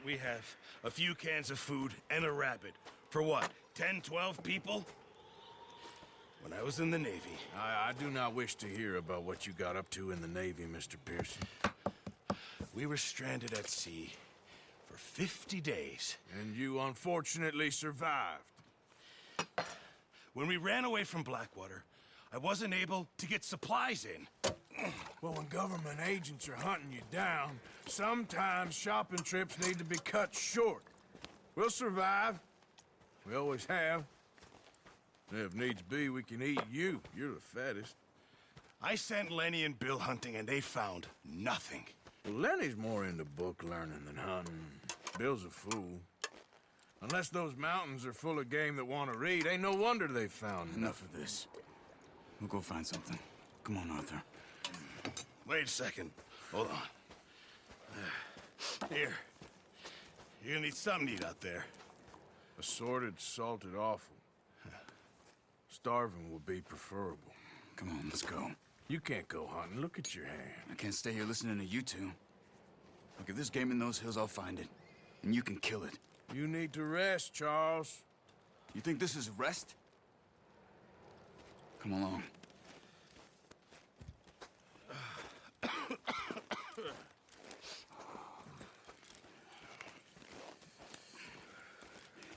we have a few cans of food and a rabbit. For what, 10, 12 people? When I was in the Navy... I do not wish to hear about what you got up to in the Navy, Mr. Pearson. We were stranded at sea for 50 days. And you unfortunately survived. When we ran away from Blackwater, I wasn't able to get supplies in. Well, when government agents are hunting you down, sometimes shopping trips need to be cut short. We'll survive. We always have. If needs be, we can eat you. You're the fattest. I sent Lenny and Bill hunting, and they found nothing. Well, Lenny's more into book learning than hunting. Bill's a fool. Unless those mountains are full of game that want to read, ain't no wonder they found Enough of this. We'll go find something. Come on, Arthur. Wait a second. Hold on. Here. You're gonna need something to eat out there. Assorted, salted offal. Starving would be preferable. Come on, let's go. You can't go hunting. Look at your hand. I can't stay here listening to you two. Look, if there's game in those hills, I'll find it. And you can kill it. You need to rest, Charles. You think this is rest? Come along.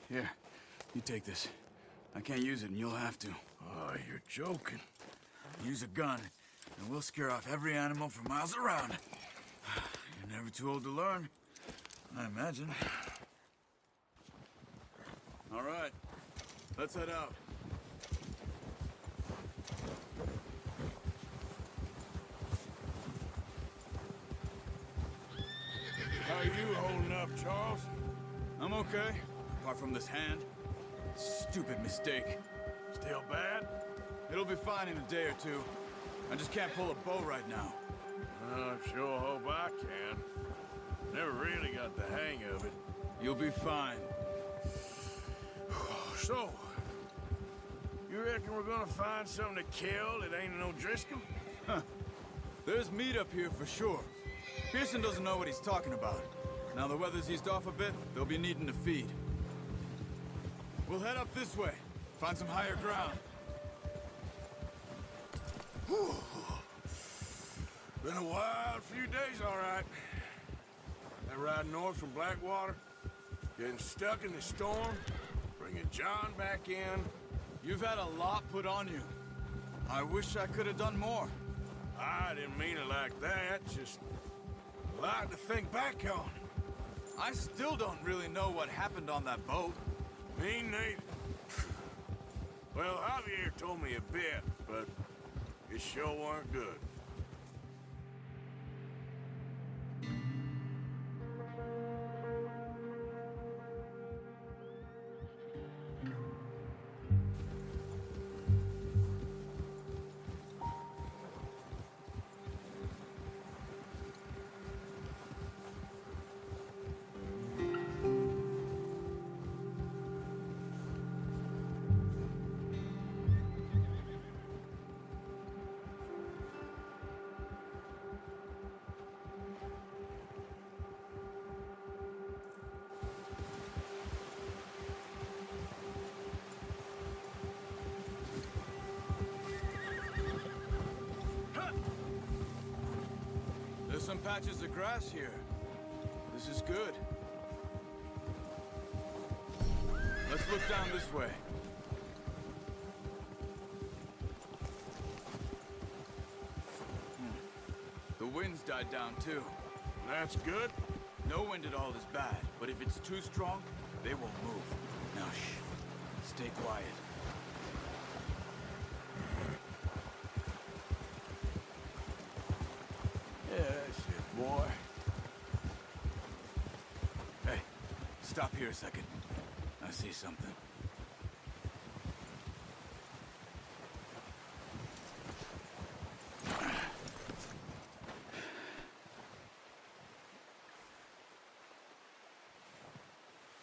Here, you take this. I can't use it, and you'll have to. Oh, you're joking. Use a gun, and we'll scare off every animal for miles around. You're never too old to learn, I imagine. All right, let's head out. How are you holding up, Charles? I'm okay, apart from this hand. Stupid mistake. Still bad? It'll be fine in a day or two. I just can't pull a bow right now. I sure hope I can. Never really got the hang of it. You'll be fine. So, you reckon we're gonna find something to kill that ain't no Driscoll? There's meat up here for sure. Pearson doesn't know what he's talking about. Now the weather's eased off a bit, they'll be needing to feed. We'll head up this way. Find some higher ground. Whew. Been a wild few days, all right. That ride north from Blackwater, getting stuck in the storm, bringing John back in. You've had a lot put on you. I wish I could have done more. I didn't mean it like that, just a lot to think back on. I still don't really know what happened on that boat. Me neither. Well, Javier told me a bit, but it sure weren't good. There's some patches of grass here. This is good. Let's look down this way. The wind's died down too. That's good. No wind at all is bad, but if it's too strong, they won't move. Now shh. Stay quiet. Yeah, that's it, boy. Hey, stop here a second. I see something.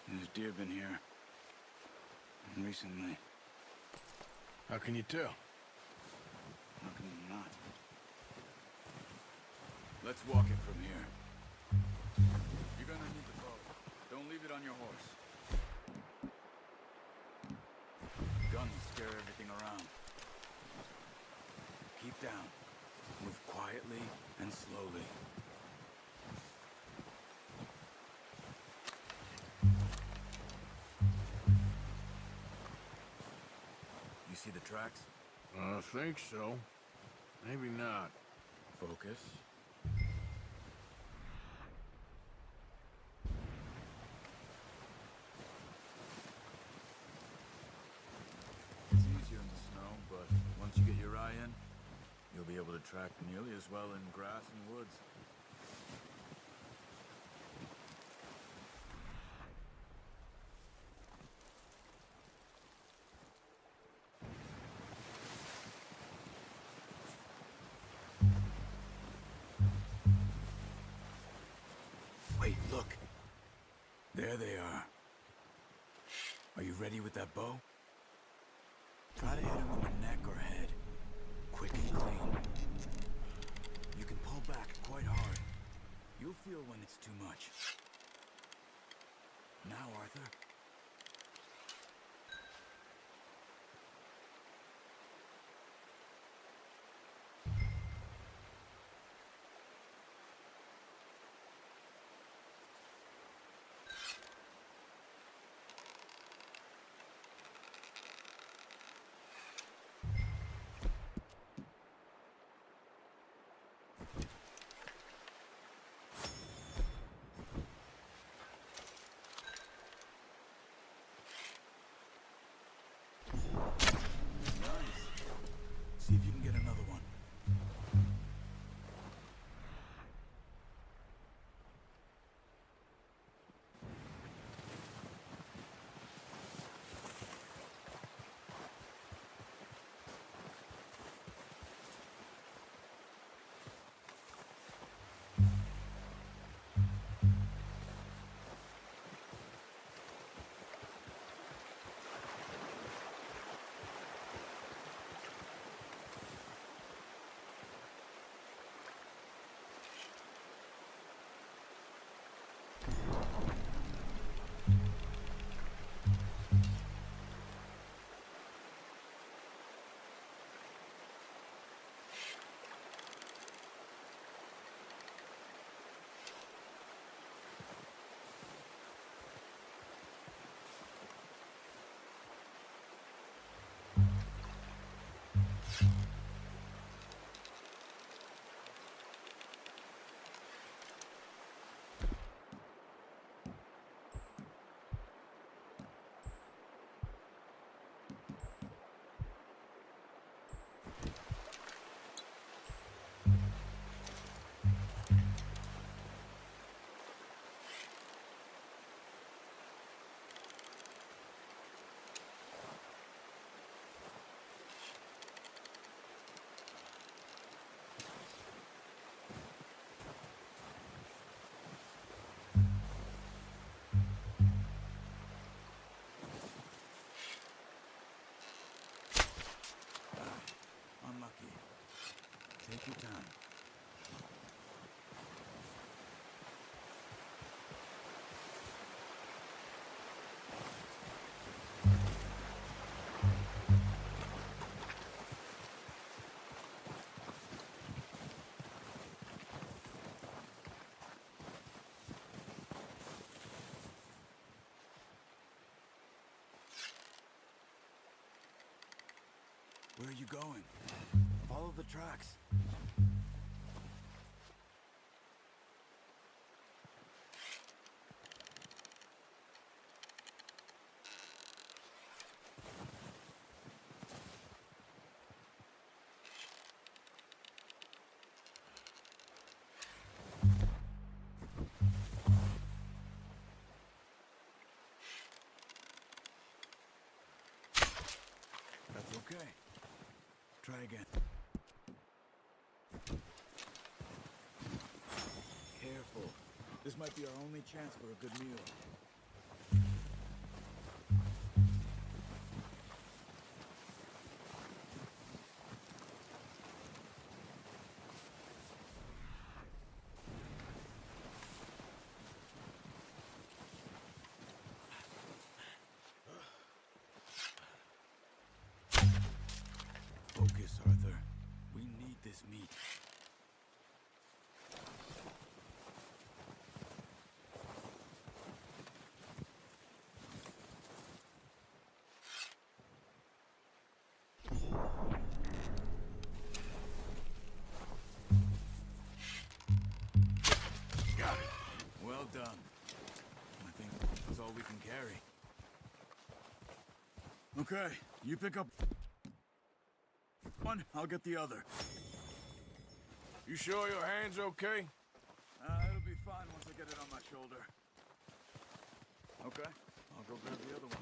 There's deer been here. Recently. How can you tell? How can you not? Let's walk it from here. You're gonna need the bow. on your horse. Guns scare everything around. Keep down. Move quietly and slowly. You see the tracks? I think so. Maybe not. Focus. It's easier in the snow, but once you get your eye in, you'll be able to track nearly as well in grass and woods. Wait, look. There they are. Are you ready with that bow? Try to hit him in the neck or head. Quick and clean. You can pull back quite hard. You'll feel when it's too much. Now, Arthur. See if you can get another one. Unlucky. Take your time. Where are you going? Follow the tracks. That's okay. Try again. Careful. This might be our only chance for a good meal. this meat. Got it. Well done. I think that's all we can carry. Okay, you pick up one, I'll get the other. You sure your hand's okay? It'll be fine once I get it on my shoulder. Okay, I'll go grab the other one.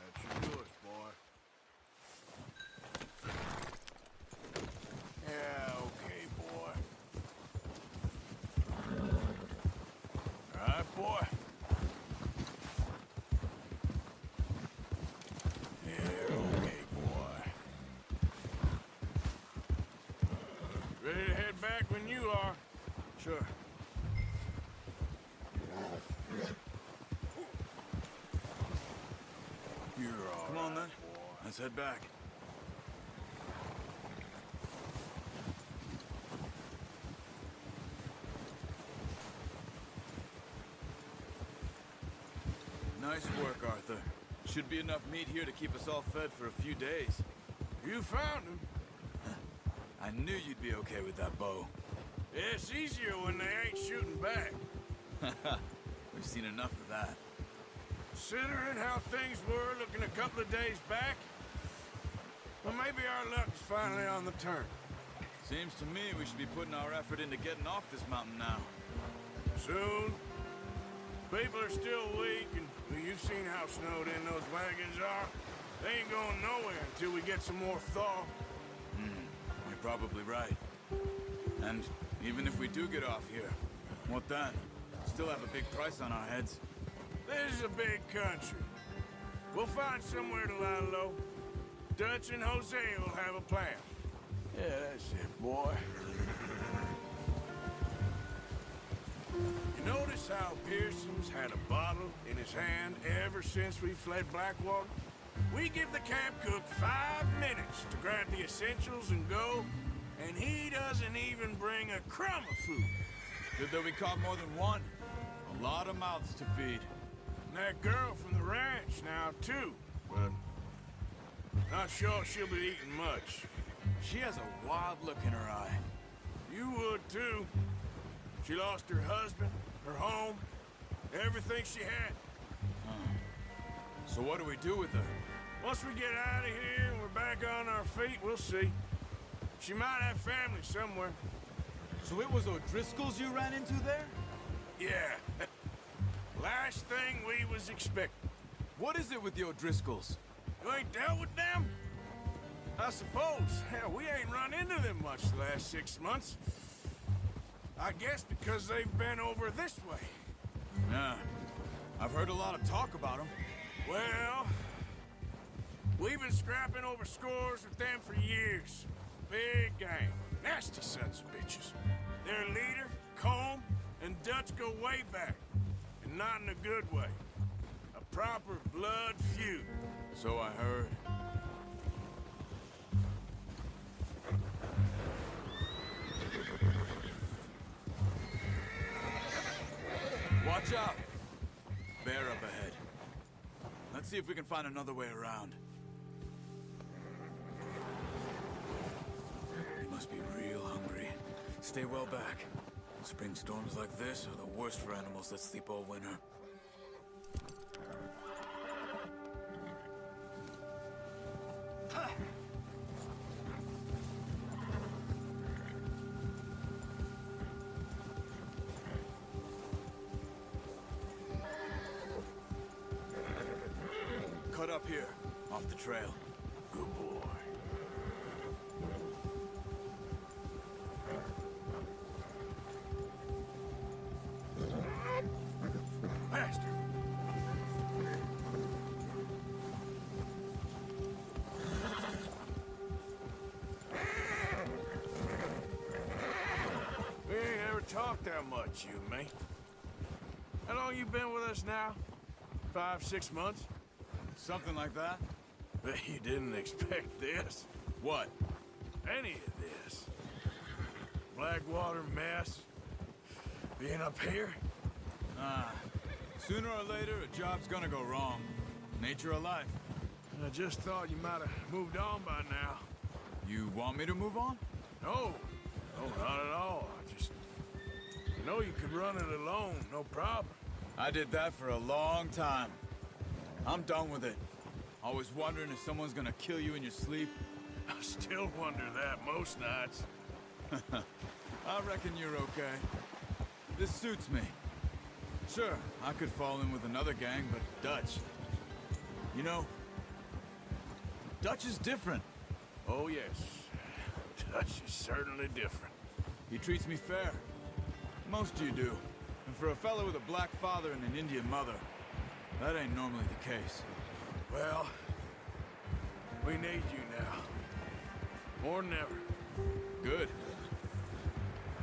That's yours, boy. Yeah, okay, boy. All right, boy. Yeah, okay, boy. Ready to head back when you are? Sure. You're all Come on right, then. boy. Let's head back. Nice work, Arthur. Should be enough meat here to keep us all fed for a few days. You found him. I knew you'd be okay with that bow. Yeah, it's easier when they ain't shooting back. We've seen enough of that. Considering how things were looking a couple of days back, well, maybe our luck's finally on the turn. Seems to me we should be putting our effort into getting off this mountain now. Soon. People are still weak, and well, you've seen how snowed in those wagons are. They ain't going nowhere until we get some more thaw. You're probably right. And even if we do get off here, what then? Still have a big price on our heads. This is a big country. We'll find somewhere to lie low. Dutch and Jose will have a plan. Yeah, that's it, boy. You notice how Pearson's had a bottle in his hand ever since we fled Blackwater? We give the camp cook 5 minutes to grab the essentials and go, and he doesn't even bring a crumb of food. Good that we caught more than one. A lot of mouths to feed. And that girl from the ranch now, too. But not sure she'll be eating much. She has a wild look in her eye. You would, too. She lost her husband, her home, everything she had. So what do we do with her? Once we get out of here and we're back on our feet, we'll see. She might have family somewhere. So it was O'Driscoll's you ran into there? Yeah. Last thing we was expecting. What is it with the O'Driscolls? You ain't dealt with them? I suppose. Hell, we ain't run into them much the last 6 months. I guess because they've been over this way. Yeah. I've heard a lot of talk about them. Well, we've been scrapping over scores with them for years. Big gang. Nasty sons of bitches. Their leader, Combe, and Dutch go way back. And not in a good way. A proper blood feud. So I heard. Watch out! Bear up ahead. Let's see if we can find another way around. You must be real hungry. Stay well back. Spring storms like this are the worst for animals that sleep all winter. here, off the trail. Good boy. Master. We ain't ever talked that much, you and me. How long you been with us now? 5, 6 months? Something like that? Bet you didn't expect this. What? Any of this. Blackwater mess. Being up here? Sooner or later, a job's gonna go wrong. Nature of life. I just thought you might have moved on by now. You want me to move on? No. No, not at all. I know you could run it alone, no problem. I did that for a long time. I'm done with it. Always wondering if someone's gonna kill you in your sleep. I still wonder that most nights. I reckon you're okay. This suits me. Sure, I could fall in with another gang, but Dutch... You know, Dutch is different. Oh, yes. Dutch is certainly different. He treats me fair. Most of you do. And for a fellow with a black father and an Indian mother, that ain't normally the case. Well, we need you now. More than ever. Good.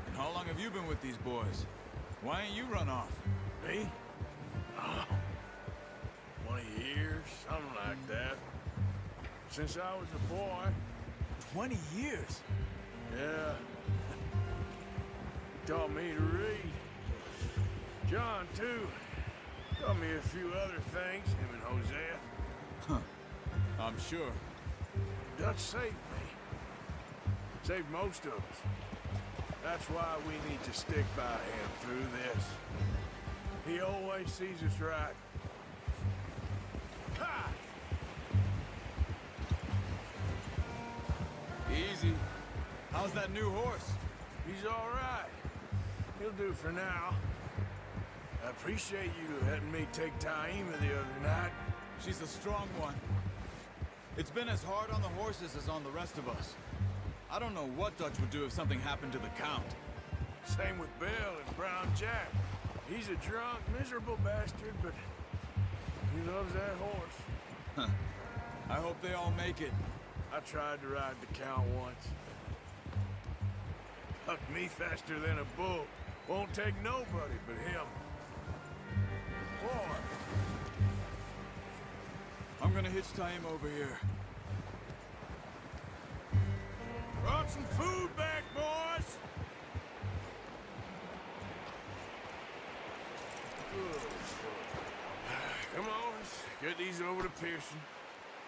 And how long have you been with these boys? Why ain't you run off? Me? Oh, 20 years, something like that. Since I was a boy. 20 years? Yeah. He taught me to read. John, too. Taught me a few other things, him and Hosea. I'm sure. Dutch saved me. Saved most of us. That's why we need to stick by him through this. He always sees us right. Ha! Easy. How's that new horse? He's all right. He'll do for now. I appreciate you letting me take Taima the other night. She's a strong one. It's been as hard on the horses as on the rest of us. I don't know what Dutch would do if something happened to the Count. Same with Bill and Brown Jack. He's a drunk, miserable bastard, but he loves that horse. I hope they all make it. I tried to ride the Count once. Bucked me faster than a bull. Won't take nobody but him. Boy. I'm gonna hitch Taim over here. Brought some food back, boys! Come on, let's get these over to Pearson.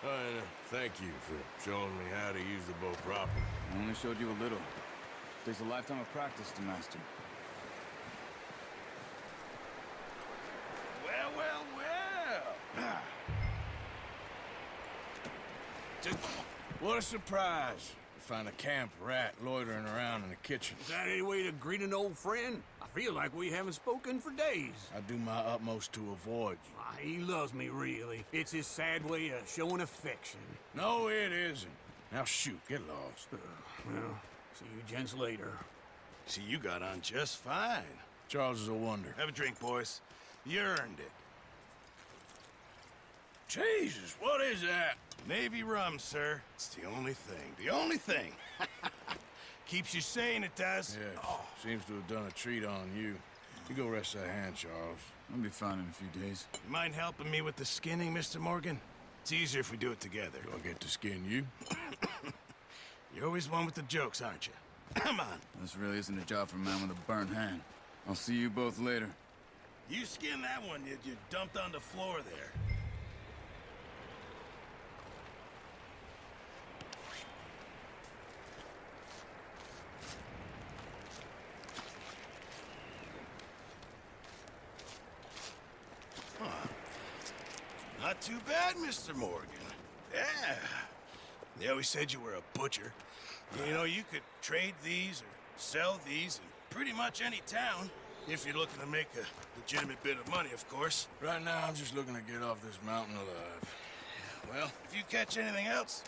And thank you for showing me how to use the bow properly. I only showed you a little. Takes a lifetime of practice to master. Well, well, well! Just, what a surprise. To find a camp rat loitering around in the kitchen. Is that any way to greet an old friend? I feel like we haven't spoken for days. I do my utmost to avoid you. Ah, he loves me, really. It's his sad way of showing affection. No, it isn't. Now shoot, get lost. Well, see you gents later. See, you got on just fine. Charles is a wonder. Have a drink, boys. You earned it. Jesus, what is that? Navy rum, sir. It's the only thing. The only thing. Keeps you sane, it does. Yes, seems to have done a treat on you. You go rest that hand, Charles. I'll be fine in a few days. You mind helping me with the skinning, Mr. Morgan? It's easier if we do it together. Do I get to skin you? You're always one with the jokes, aren't you? Come on. This really isn't a job for a man with a burnt hand. I'll see you both later. You skin that one you dumped on the floor there. Not too bad, Mr. Morgan. Yeah. They always said you were a butcher. You know, you could trade these or sell these in pretty much any town. If you're looking to make a legitimate bit of money, of course. Right now, I'm just looking to get off this mountain alive. Well, if you catch anything else,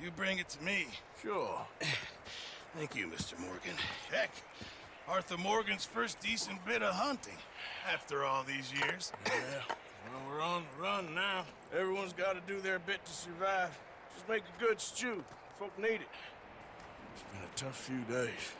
you bring it to me. Sure. Thank you, Mr. Morgan. Heck, Arthur Morgan's first decent bit of hunting after all these years. Yeah, well, we're on the run now. Everyone's got to do their bit to survive. Just make a good stew. Folk need it. It's been a tough few days.